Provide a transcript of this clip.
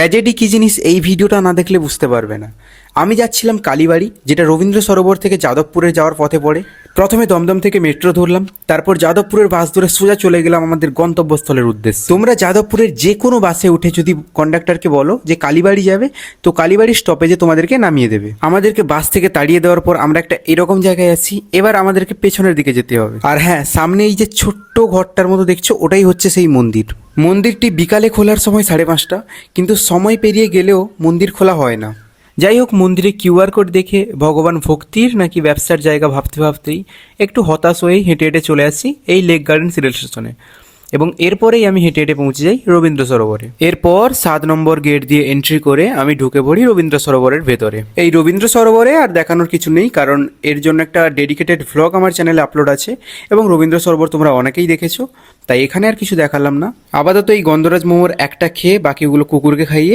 Tragedy কী জিনিস এই ভিডিওটা না দেখলে বুঝতে পারবে না। আমি যাচ্ছিলাম কালীবাড়ি, যেটা রবীন্দ্র সরোবর থেকে যাদবপুরে যাওয়ার পথে পড়ে। প্রথমে দমদম থেকে মেট্রো ধরলাম, তারপর যাদবপুরের বাস ধরে সোজা চলে গেলাম আমাদের গন্তব্যস্থলের উদ্দেশ্যে। তোমরা যাদবপুরের যে কোনো বাসে উঠে যদি কন্ডাক্টরকে বলো যে কালীবাড়ি যাবে, তো কালীবাড়ি স্টপেজে তোমাদেরকে নামিয়ে দেবে। আমাদেরকে বাস থেকে তাড়িয়ে দেওয়ার পর আমরা একটা এরকম জায়গায় আছি। এবার আমাদেরকে পেছনের দিকে যেতে হবে। আর হ্যাঁ, সামনে এই যে ছোট্ট ঘরটার মতো দেখছো, ওটাই হচ্ছে সেই মন্দির। মন্দিরটি বিকালে খোলার সময় 5:30, কিন্তু সময় পেরিয়ে গেলেও মন্দির খোলা হয় না। যাই হোক, মন্দিরে কিউআর কোড দেখে ভগবান ভক্তির নাকি ব্যবসার জায়গা ভাবতে ভাবতেই একটু হতাশ হয়েই হেঁটে হেঁটে চলে আসি এই লেক গার্ডেন্স রেল স্টেশনে। এবং এরপরেই আমি হেঁটে হেঁটে পৌঁছে যাই রবীন্দ্র সরোবরে। এরপর 7 নম্বর গেট দিয়ে এন্ট্রি করে আমি ঢুকে পড়ি রবীন্দ্র সরোবরের ভেতরে। এই রবীন্দ্র সরোবরে আর দেখানোর কিছু নেই, কারণ এর জন্য একটা ডেডিকেটেড ভ্লগ আমার চ্যানেলে আপলোড আছে এবং রবীন্দ্র সরোবর তোমরা অনেকেই দেখেছো, তাই এখানে আর কিছু দেখালাম না। আপাতত এই গন্ধরাজ মোমোর একটা খেয়ে বাকিগুলো কুকুরকে খাইয়ে